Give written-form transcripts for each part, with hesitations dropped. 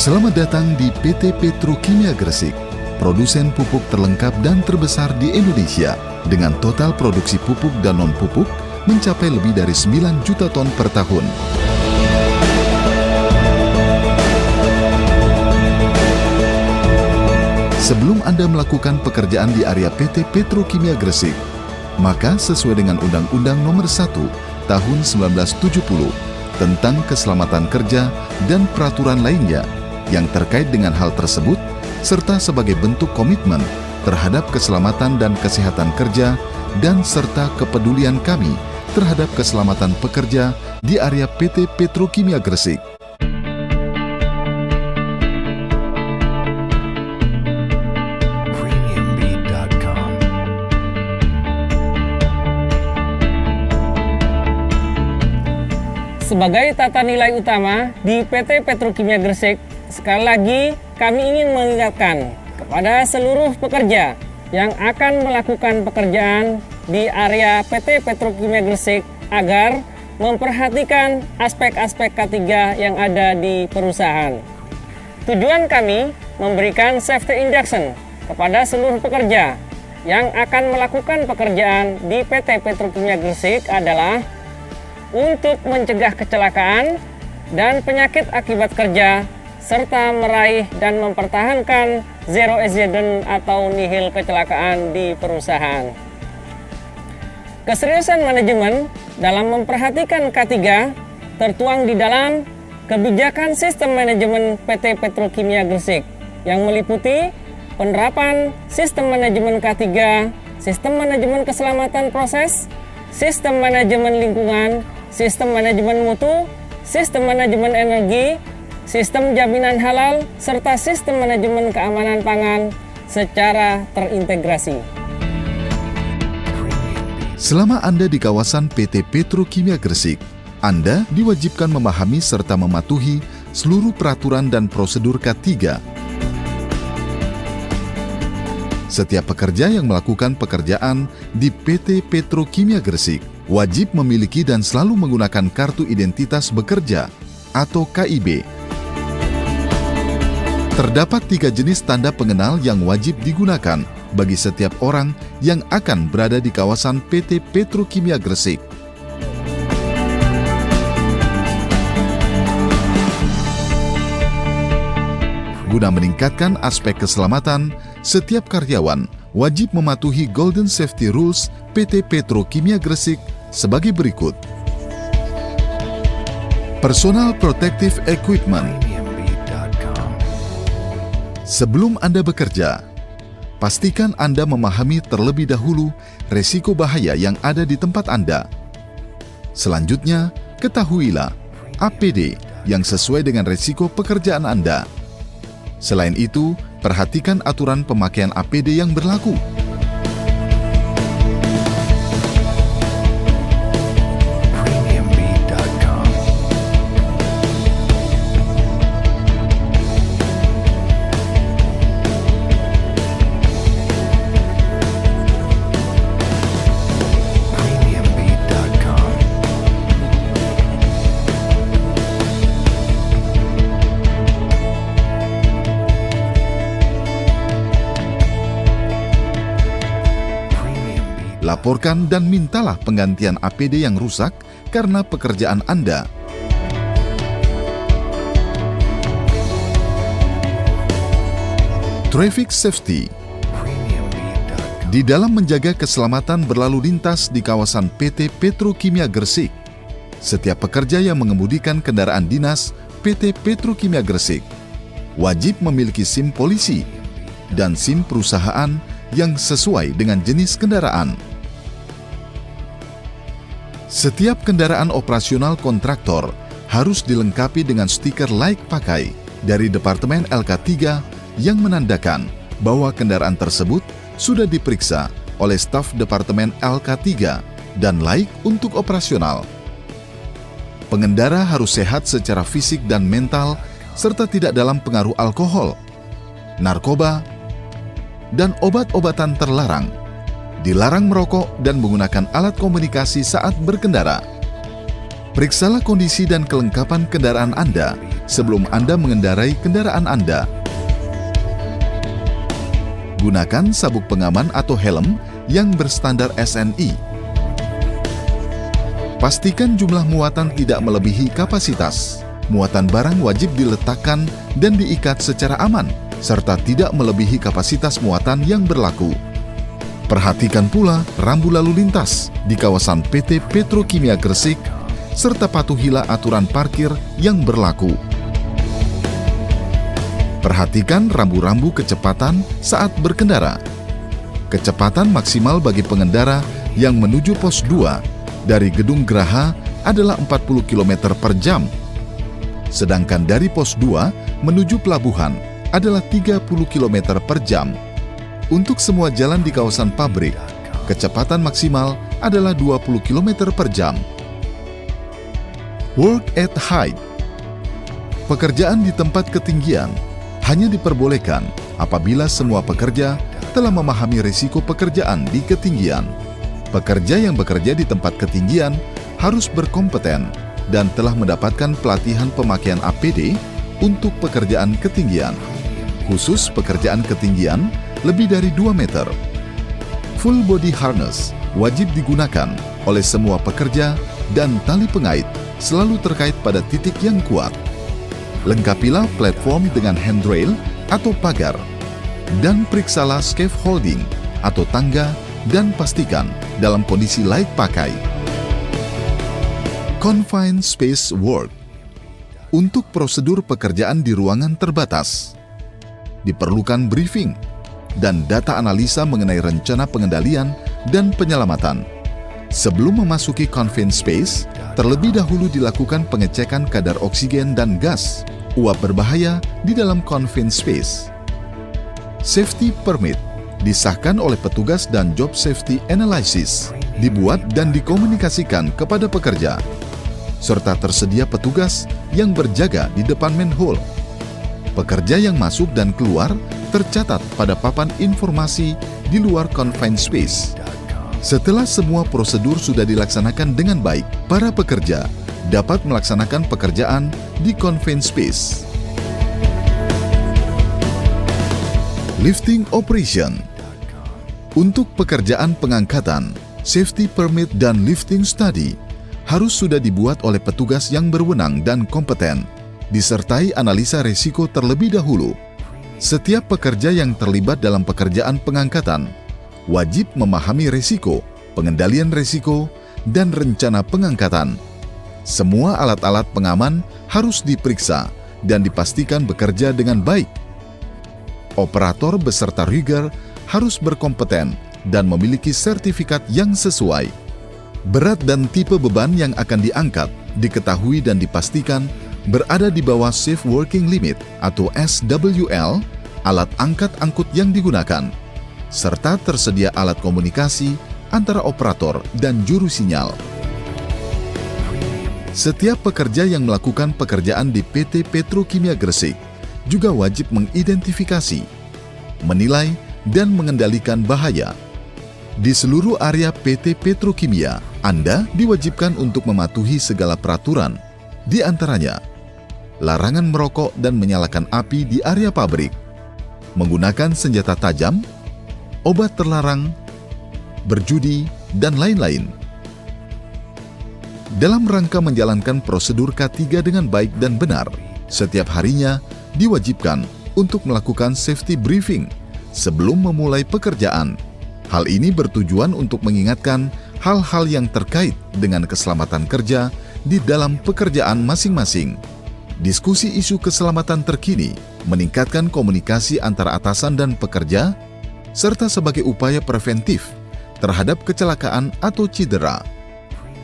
Selamat datang di PT Petrokimia Gresik, produsen pupuk terlengkap dan terbesar di Indonesia dengan total produksi pupuk dan non-pupuk mencapai lebih dari 9 juta ton per tahun. Sebelum Anda melakukan pekerjaan di area PT Petrokimia Gresik, maka sesuai dengan Undang-Undang Nomor 1 Tahun 1970 tentang keselamatan kerja dan peraturan lainnya yang terkait dengan hal tersebut, serta sebagai bentuk komitmen terhadap keselamatan dan kesehatan kerja dan serta kepedulian kami terhadap keselamatan pekerja di area PT Petrokimia Gresik. Sebagai tata nilai utama di PT Petrokimia Gresik, sekali lagi kami ingin mengingatkan kepada seluruh pekerja yang akan melakukan pekerjaan di area PT Petrokimia Gresik agar memperhatikan aspek-aspek K3 yang ada di perusahaan. Tujuan kami memberikan safety induction kepada seluruh pekerja yang akan melakukan pekerjaan di PT Petrokimia Gresik adalah untuk mencegah kecelakaan dan penyakit akibat kerja, serta meraih dan mempertahankan zero accident atau nihil kecelakaan di perusahaan. Keseriusan manajemen dalam memperhatikan K3 tertuang di dalam kebijakan sistem manajemen PT Petrokimia Gresik yang meliputi penerapan sistem manajemen K3, sistem manajemen keselamatan proses, sistem manajemen lingkungan, sistem manajemen mutu, sistem manajemen energi, sistem jaminan halal, serta sistem manajemen keamanan pangan secara terintegrasi. Selama Anda di kawasan PT Petrokimia Gresik, Anda diwajibkan memahami serta mematuhi seluruh peraturan dan prosedur K3. Setiap pekerja yang melakukan pekerjaan di PT Petrokimia Gresik wajib memiliki dan selalu menggunakan kartu identitas bekerja atau KIB. Terdapat 3 jenis tanda pengenal yang wajib digunakan bagi setiap orang yang akan berada di kawasan PT Petrokimia Gresik. Guna meningkatkan aspek keselamatan, setiap karyawan wajib mematuhi Golden Safety Rules PT Petrokimia Gresik sebagai berikut. Personal Protective Equipment. Sebelum Anda bekerja, pastikan Anda memahami terlebih dahulu resiko bahaya yang ada di tempat Anda. Selanjutnya, ketahuilah APD yang sesuai dengan resiko pekerjaan Anda. Selain itu, perhatikan aturan pemakaian APD yang berlaku. Laporkan dan mintalah penggantian APD yang rusak karena pekerjaan Anda. Traffic Safety. Di dalam menjaga keselamatan berlalu lintas di kawasan PT Petrokimia Gresik, setiap pekerja yang mengemudikan kendaraan dinas PT Petrokimia Gresik wajib memiliki SIM polisi dan SIM perusahaan yang sesuai dengan jenis kendaraan. Setiap kendaraan operasional kontraktor harus dilengkapi dengan stiker layak pakai dari Departemen LK3 yang menandakan bahwa kendaraan tersebut sudah diperiksa oleh staf Departemen LK3 dan layak untuk operasional. Pengendara harus sehat secara fisik dan mental serta tidak dalam pengaruh alkohol, narkoba, dan obat-obatan terlarang. Dilarang merokok dan menggunakan alat komunikasi saat berkendara. Periksalah kondisi dan kelengkapan kendaraan Anda sebelum Anda mengendarai kendaraan Anda. Gunakan sabuk pengaman atau helm yang berstandar SNI. Pastikan jumlah muatan tidak melebihi kapasitas. Muatan barang wajib diletakkan dan diikat secara aman, serta tidak melebihi kapasitas muatan yang berlaku. Perhatikan pula rambu lalu lintas di kawasan PT Petrokimia Gresik, serta patuhilah aturan parkir yang berlaku. Perhatikan rambu-rambu kecepatan saat berkendara. Kecepatan maksimal bagi pengendara yang menuju pos 2 dari Gedung Geraha adalah 40 km per jam. Sedangkan dari pos 2 menuju pelabuhan adalah 30 km per jam. Untuk semua jalan di kawasan pabrik, kecepatan maksimal adalah 20 km per jam. Work at height. Pekerjaan di tempat ketinggian hanya diperbolehkan apabila semua pekerja telah memahami risiko pekerjaan di ketinggian. Pekerja yang bekerja di tempat ketinggian harus berkompeten dan telah mendapatkan pelatihan pemakaian APD untuk pekerjaan ketinggian. Khusus pekerjaan ketinggian lebih dari 2 meter. Full body harness wajib digunakan oleh semua pekerja dan tali pengait selalu terkait pada titik yang kuat. Lengkapilah platform dengan handrail atau pagar, dan periksalah scaffolding atau tangga dan pastikan dalam kondisi layak pakai. Confined space work. Untuk prosedur pekerjaan di ruangan terbatas, diperlukan briefing dan data analisa mengenai rencana pengendalian dan penyelamatan. Sebelum memasuki confined space, terlebih dahulu dilakukan pengecekan kadar oksigen dan gas uap berbahaya di dalam confined space. Safety permit disahkan oleh petugas dan job safety analysis dibuat dan dikomunikasikan kepada pekerja, serta tersedia petugas yang berjaga di depan manhole. Pekerja yang masuk dan keluar tercatat pada papan informasi di luar confined space. Setelah semua prosedur sudah dilaksanakan dengan baik, para pekerja dapat melaksanakan pekerjaan di confined space. Lifting operation. Untuk pekerjaan pengangkatan, safety permit dan lifting study harus sudah dibuat oleh petugas yang berwenang dan kompeten, disertai analisa risiko terlebih dahulu. Setiap pekerja yang terlibat dalam pekerjaan pengangkatan wajib memahami risiko, pengendalian risiko, dan rencana pengangkatan. Semua alat-alat pengaman harus diperiksa dan dipastikan bekerja dengan baik. Operator beserta rigger harus berkompeten dan memiliki sertifikat yang sesuai. Berat dan tipe beban yang akan diangkat diketahui dan dipastikan berada di bawah Safe Working Limit atau SWL, alat angkat angkut yang digunakan, serta tersedia alat komunikasi antara operator dan juru sinyal. Setiap pekerja yang melakukan pekerjaan di PT Petrokimia Gresik juga wajib mengidentifikasi, menilai, dan mengendalikan bahaya. Di seluruh area PT Petrokimia, Anda diwajibkan untuk mematuhi segala peraturan, di antaranya larangan merokok dan menyalakan api di area pabrik, menggunakan senjata tajam, obat terlarang, berjudi, dan lain-lain. Dalam rangka menjalankan prosedur K3 dengan baik dan benar, setiap harinya diwajibkan untuk melakukan safety briefing sebelum memulai pekerjaan. Hal ini bertujuan untuk mengingatkan hal-hal yang terkait dengan keselamatan kerja di dalam pekerjaan masing-masing. Diskusi isu keselamatan terkini meningkatkan komunikasi antara atasan dan pekerja, serta sebagai upaya preventif terhadap kecelakaan atau cedera.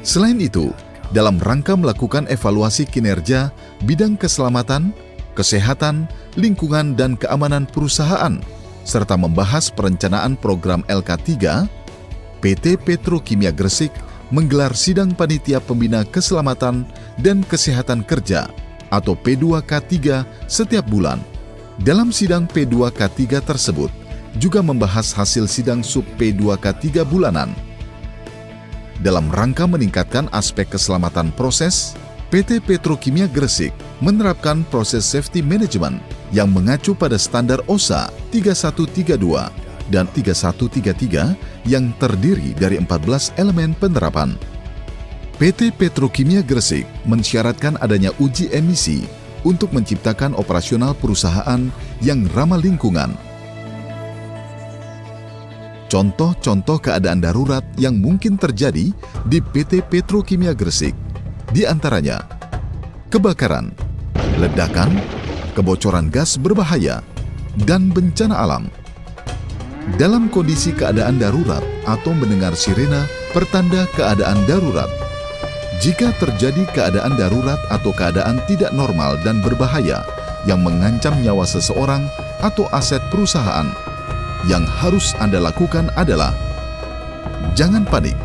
Selain itu, dalam rangka melakukan evaluasi kinerja bidang keselamatan, kesehatan, lingkungan, dan keamanan perusahaan, serta membahas perencanaan program LK3, PT Petrokimia Gresik menggelar sidang panitia pembina keselamatan dan kesehatan kerja atau P2K3 setiap bulan. Dalam sidang P2K3 tersebut juga membahas hasil sidang sub P2K3 bulanan. Dalam rangka meningkatkan aspek keselamatan proses, PT Petrokimia Gresik menerapkan proses safety management yang mengacu pada standar OSHA 3132 dan 3133 yang terdiri dari 14 elemen penerapan. PT Petrokimia Gresik mensyaratkan adanya uji emisi untuk menciptakan operasional perusahaan yang ramah lingkungan. Contoh-contoh keadaan darurat yang mungkin terjadi di PT Petrokimia Gresik, di antaranya kebakaran, ledakan, kebocoran gas berbahaya, dan bencana alam. Dalam kondisi keadaan darurat atau mendengar sirena pertanda keadaan darurat. Jika terjadi keadaan darurat atau keadaan tidak normal dan berbahaya yang mengancam nyawa seseorang atau aset perusahaan, yang harus Anda lakukan adalah jangan panik.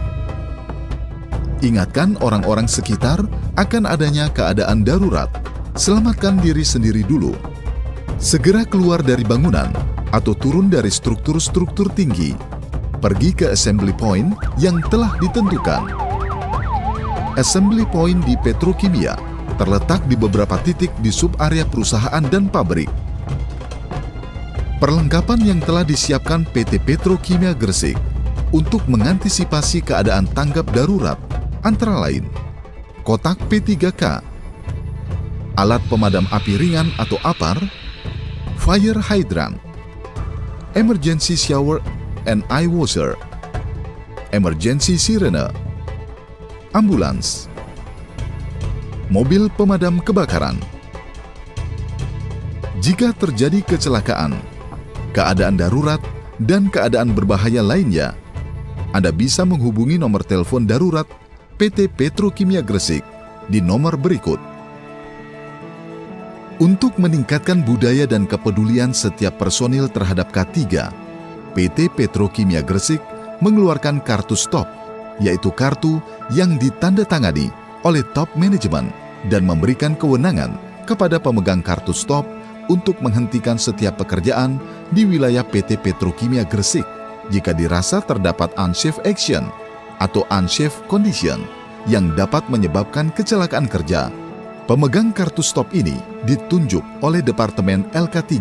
Ingatkan orang-orang sekitar akan adanya keadaan darurat. Selamatkan diri sendiri dulu. Segera keluar dari bangunan atau turun dari struktur-struktur tinggi. Pergi ke assembly point yang telah ditentukan. Assembly point di Petrokimia terletak di beberapa titik di sub-area perusahaan dan pabrik. Perlengkapan yang telah disiapkan PT Petrokimia Gresik untuk mengantisipasi keadaan tanggap darurat antara lain kotak P3K, alat pemadam api ringan atau APAR, fire hydrant, emergency shower and eye washer, emergency sirene, ambulans, mobil pemadam kebakaran. Jika terjadi kecelakaan, keadaan darurat, dan keadaan berbahaya lainnya, Anda bisa menghubungi nomor telepon darurat PT Petrokimia Gresik di nomor berikut. Untuk meningkatkan budaya dan kepedulian setiap personil terhadap K3, PT Petrokimia Gresik mengeluarkan kartu stop, yaitu kartu yang ditandatangani oleh top manajemen dan memberikan kewenangan kepada pemegang kartu stop untuk menghentikan setiap pekerjaan di wilayah PT Petrokimia Gresik jika dirasa terdapat unsafe action atau unsafe condition yang dapat menyebabkan kecelakaan kerja. Pemegang kartu stop ini ditunjuk oleh Departemen LK3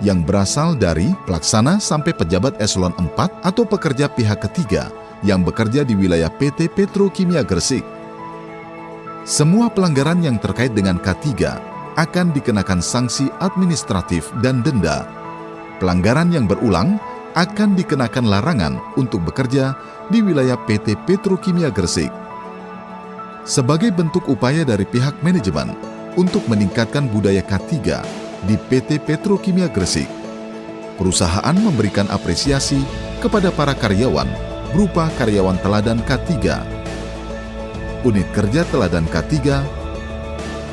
yang berasal dari pelaksana sampai pejabat eselon 4 atau pekerja pihak ketiga yang bekerja di wilayah PT Petrokimia Gresik. Semua pelanggaran yang terkait dengan K3 akan dikenakan sanksi administratif dan denda. Pelanggaran yang berulang akan dikenakan larangan untuk bekerja di wilayah PT Petrokimia Gresik. Sebagai bentuk upaya dari pihak manajemen untuk meningkatkan budaya K3 di PT Petrokimia Gresik, perusahaan memberikan apresiasi kepada para karyawan berupa karyawan teladan K3, unit kerja teladan K3,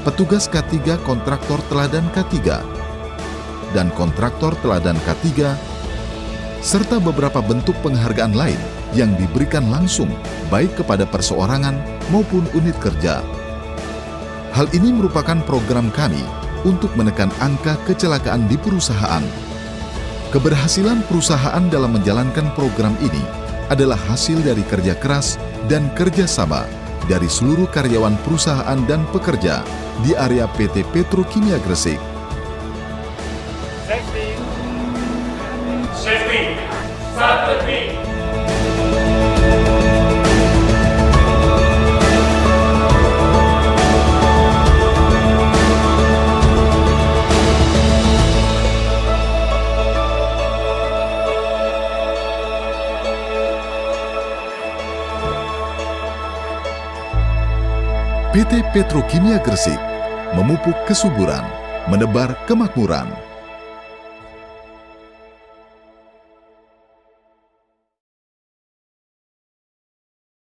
petugas K3 kontraktor teladan K3, dan kontraktor teladan K3, serta beberapa bentuk penghargaan lain yang diberikan langsung baik kepada perseorangan maupun unit kerja. Hal ini merupakan program kami untuk menekan angka kecelakaan di perusahaan. Keberhasilan perusahaan dalam menjalankan program ini adalah hasil dari kerja keras dan kerjasama dari seluruh karyawan perusahaan dan pekerja di area PT Petrokimia Gresik. Safety, start the beat. PT Petrokimia Gresik memupuk kesuburan, menebar kemakmuran.